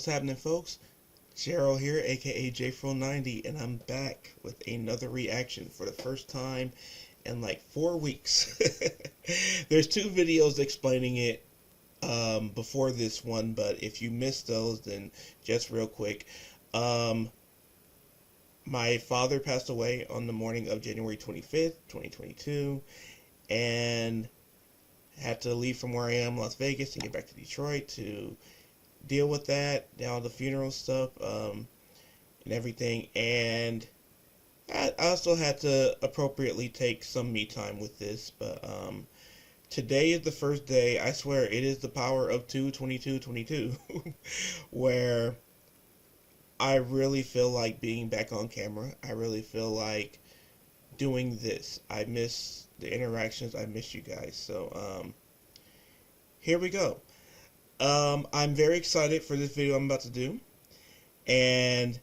happening, folks? Gerald here, aka JFro90, and I'm back with another reaction for the first time in like 4 weeks. There's 2 videos explaining it before this one, but if you missed those, then just real quick. My father passed away on the morning of January 25th, 2022, and had to leave from where I am, Las Vegas, and get back to Detroit to deal with that, all the funeral stuff, and everything. And I also had to appropriately take some me time with this, but today is the first day. I swear it is the power of 2/22/22 where I really feel like being back on camera. I really feel like doing this. I miss the interactions. I miss you guys. So here we go. I'm very excited for this video I'm about to do, and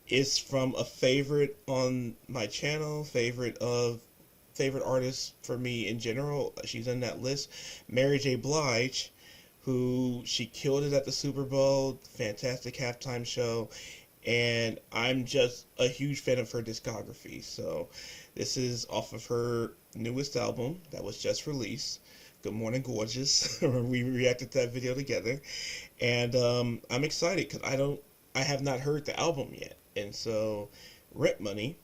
it's from a favorite on my channel, favorite artists for me in general. She's in that list, Mary J. Blige, who she killed it at the Super Bowl, fantastic halftime show, and I'm just a huge fan of her discography. So this is off of her newest album that was just released, Good Morning Gorgeous. We reacted to that video together, and I'm excited because I have not heard the album yet. And so Rent Money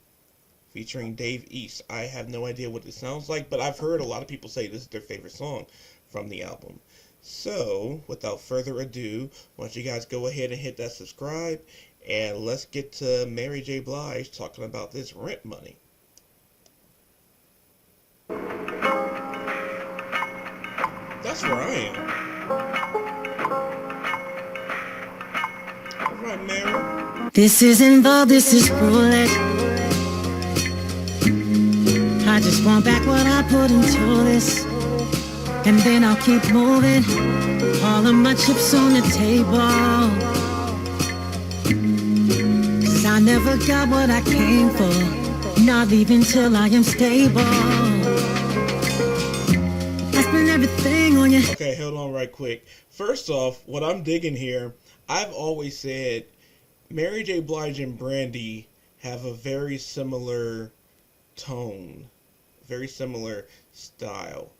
featuring Dave East, I have no idea what it sounds like, but I've heard a lot of people say this is their favorite song from the album. So without further ado, why don't you guys go ahead and hit that subscribe, and let's get to Mary J. Blige talking about this Rent Money. That's where I am. Alright, Mary. This isn't love, this is roulette. I just want back what I put into this, and then I'll keep moving. All of my chips on the table, 'cause I never got what I came for. Not leaving till I am stable. I spend everything on you. Okay, hold on right quick. First off, what I'm digging here, I've always said Mary J. Blige and Brandy have a very similar tone, very similar style.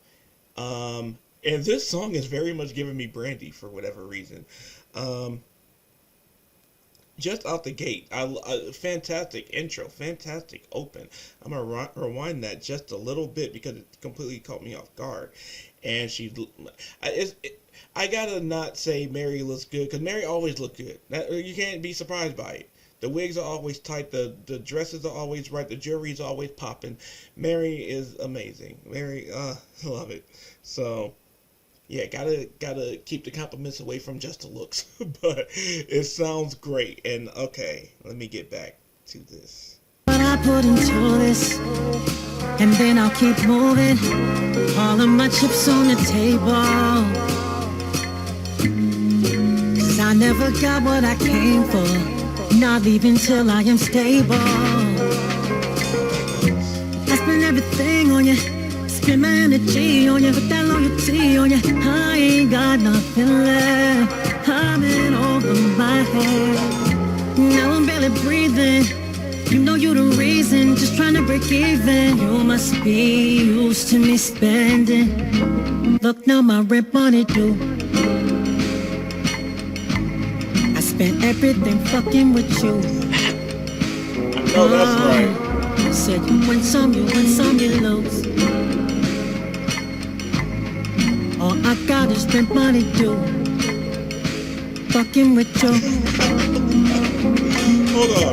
And this song is very much giving me Brandy for whatever reason. Just out the gate, fantastic intro, fantastic open. I'm gonna rewind that just a little bit because it completely caught me off guard. And I gotta not say Mary looks good, because Mary always looked good. You can't be surprised by it. The wigs are always tight, the dresses are always right, the jewelry is always popping. Mary is amazing. Mary, love it. So yeah, gotta keep the compliments away from just the looks, but it sounds great. And okay, let me get back to this. What I put into this, and then I'll keep moving. All of my chips on the table, 'cause I never got what I came for. Not leaving till I am stable. I spend everything on you, spend my energy on you, put that loyalty on you. I ain't got nothing left, I'm in over my head. Now I'm barely breathing. You know you the reason, just trying to break even. You must be used to me spending. Look now, my rent money due. I spent everything fucking with you. Oh, that's right. Said you win some, you lose. All I got is rent money due. Fucking with you.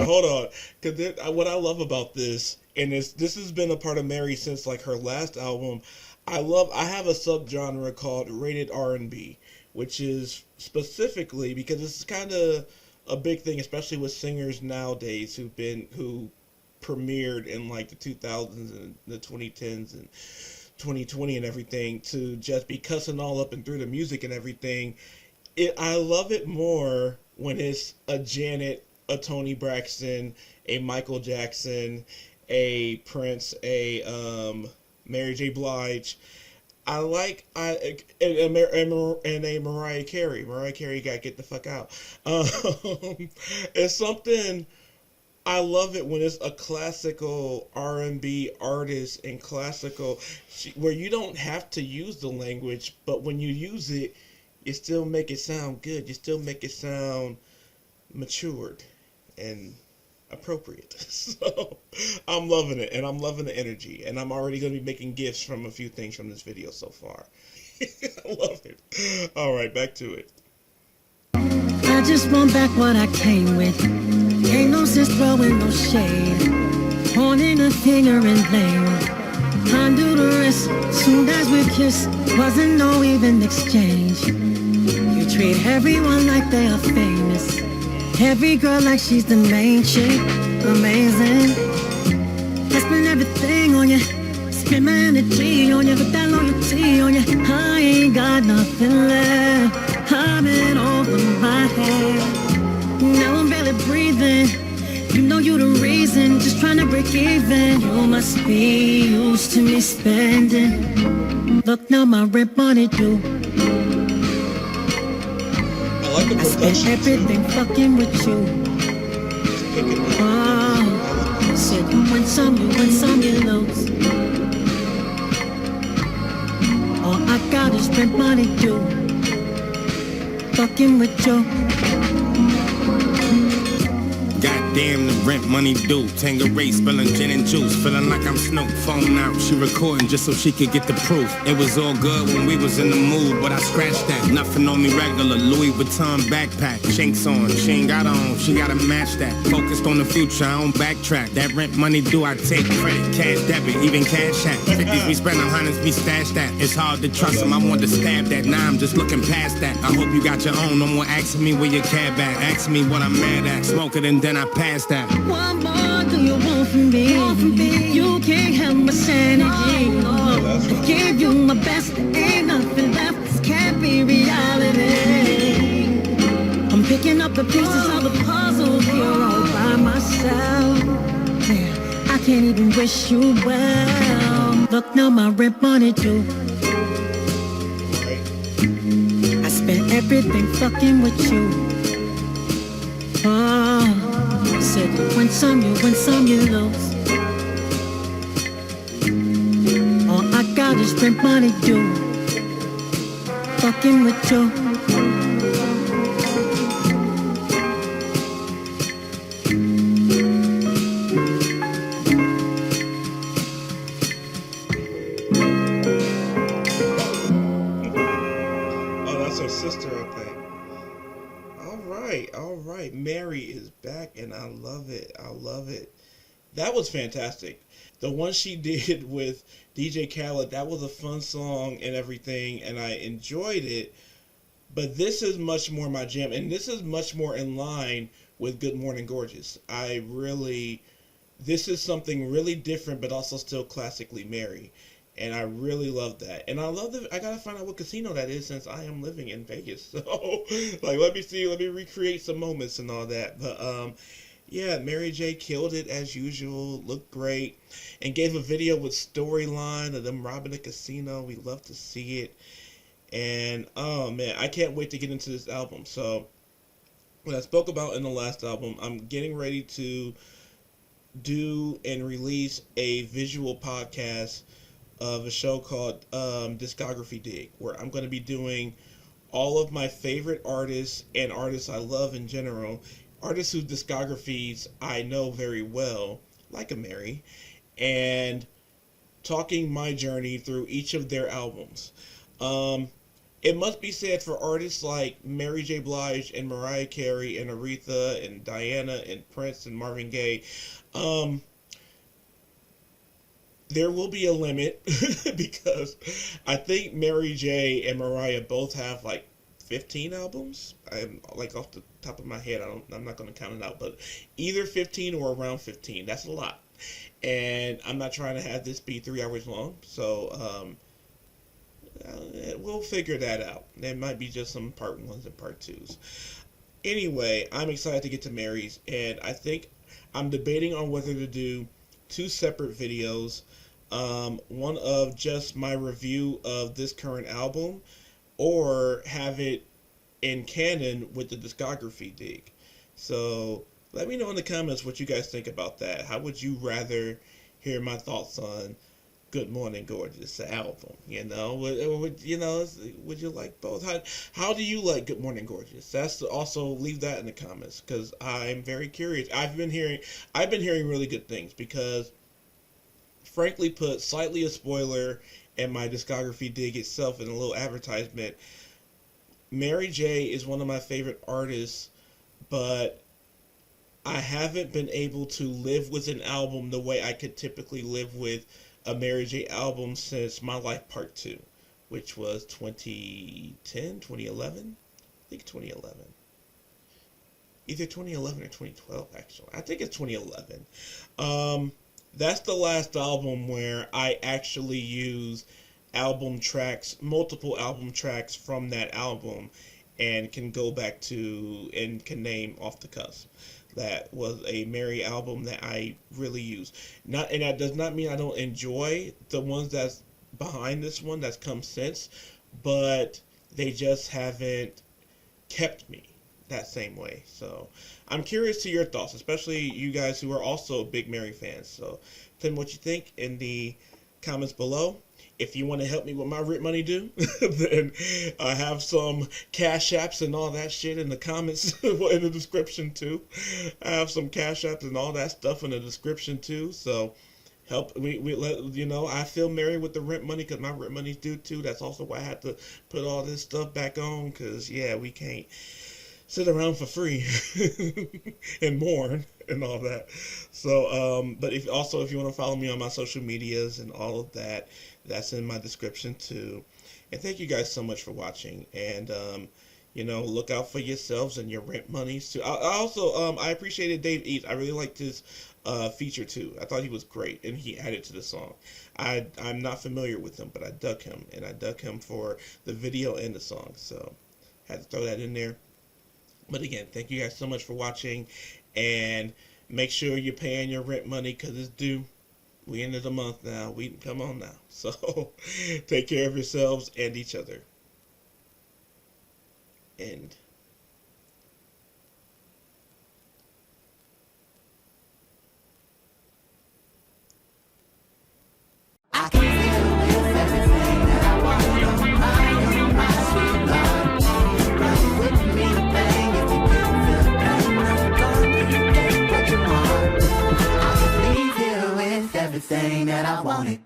Hold on. Because what I love about this, and this has been a part of Mary since like her last album. I have a subgenre called rated R&B, which is specifically because it's kind of a big thing, especially with singers nowadays who premiered in like the 2000s and the 2010s and 2020 and everything, to just be cussing all up and through the music and everything. I love it more when it's a Janet, a Toni Braxton, a Michael Jackson, a Prince, a Mary J. Blige. I like and a Mariah Carey. Mariah Carey got to get the fuck out. Um, it's something. I love it when it's a classical R&B artist and classical where you don't have to use the language, but when you use it, you still make it sound good. You still make it sound matured and appropriate. So I'm loving it, and I'm loving the energy, and I'm already going to be making gifts from a few things from this video so far. I love it. All right, back to it. I just want back what I came with. Ain't no sense throwing no shade, pointing a finger and blame. Undo the rest, soon as we kiss, wasn't no even exchange. You treat everyone like they are famous, every girl like she's the main chick. Amazing. I spend everything on you, spend my energy on you, with that loyalty on you. I ain't got nothing left, I'm in over my head. Now I'm barely breathing, you know you the reason, just trying to break even. You must be used to me spending. Look now, my rent money due. I like the I spent everything fucking with you. Oh, said you win some, you lose. All I got is rent money due. Fucking with you. Goddamn, the rent money due. Tangeray spilling gin and juice. Feeling like I'm Snoop. Phone out, she recording just so she could get the proof. It was all good when we was in the mood, but I scratched that. Nothing on me regular. Louis Vuitton backpack. Chinks on. She ain't got on. She gotta match that. Focused on the future, I don't backtrack. That rent money due, I take credit. Cash debit, even cash app. 50s we spend on hundreds, we stash that. It's hard to trust them. I want to stab that. Now I'm just looking past that. I hope you got your own. No more asking me where your cab at. Asking me what I'm mad at. Smoke it and then I pass that. What more do you want from me? You can't help my sanity. I gave you my best, there ain't nothing left. This can't be reality. I'm picking up the pieces of the puzzle here all by myself. Yeah, I can't even wish you well. Look now, my rent money due. I spent everything fucking with you. Oh. Said you win some, you lose. All I got is rent money due. Fucking with you. Oh, that's her sister, I think. All right. Mary is back, and I love it. I love it. That was fantastic. The one she did with DJ Khaled, that was a fun song and everything, and I enjoyed it. But this is much more my jam, and this is much more in line with Good Morning Gorgeous. This is something really different, but also still classically Mary. And I really love that. And I love that I gotta find out what casino that is since I am living in Vegas. So like let me recreate some moments and all that. But yeah, Mary J killed it as usual, looked great, and gave a video with storyline of them robbing a casino. We love to see it. And oh man, I can't wait to get into this album. So what I spoke about in the last album, I'm getting ready to do and release a visual podcast of a show called Discography Dig, where I'm going to be doing all of my favorite artists and artists I love in general, artists whose discographies I know very well, like a Mary, and talking my journey through each of their albums. It must be said for artists like Mary J. Blige and Mariah Carey and Aretha and Diana and Prince and Marvin Gaye, there will be a limit because I think Mary J. and Mariah both have like 15 albums. I'm like off the top of my head, I'm not going to count it out, but either 15 or around 15. That's a lot. And I'm not trying to have this be 3 hours long, so we'll figure that out. There might be just some part 1s and part 2s. Anyway, I'm excited to get to Mary's, and I think I'm debating on whether to do 2 separate videos. one of just my review of this current album, or have it in canon with the discography dig. So let me know in the comments what you guys think about that. How would you rather hear my thoughts on Good Morning Gorgeous album? Would you like both? How do you like Good Morning Gorgeous? That's also, leave that in the comments, because I'm very curious. I've been hearing really good things, because frankly put, slightly a spoiler, and my discography dig itself in a little advertisement, Mary J is one of my favorite artists, but I haven't been able to live with an album the way I could typically live with a Mary J album since My Life Part 2, which was 2010, 2011? I think 2011. Either 2011 or 2012, actually. I think it's 2011. That's the last album where I actually use album tracks, multiple album tracks from that album, and can go back to and can name off the cuff. That was a Mary album that I really use. And that does not mean I don't enjoy the ones that's behind this one that's come since, but they just haven't kept me that same way. So I'm curious to your thoughts, especially you guys who are also big Mary fans. So tell me what you think in the comments below. If you want to help me with my rent money due, then I have some Cash Apps and all that shit in the comments, in the description too. I have some Cash Apps and all that stuff in the description too. So help we let I feel Mary with the rent money, because my rent money's due too. That's also why I had to put all this stuff back on, because we can't sit around for free and mourn and all that. So but if you want to follow me on my social medias and all of that, that's in my description too. And thank you guys so much for watching. And look out for yourselves and your rent monies too. I appreciated Dave East. I really liked his feature too. I thought he was great, and he added to the song. I'm not familiar with him, but I dug him, and I dug him for the video and the song. So had to throw that in there. But again, thank you guys so much for watching, and make sure you're paying your rent money, because it's due. We ended the month now. Come on now. So take care of yourselves and each other. End. I can feel with everything that I want. My sweet love. Run with me, bang, if you can feel pain. Don't you get what you want. I can leave you with everything that I wanted.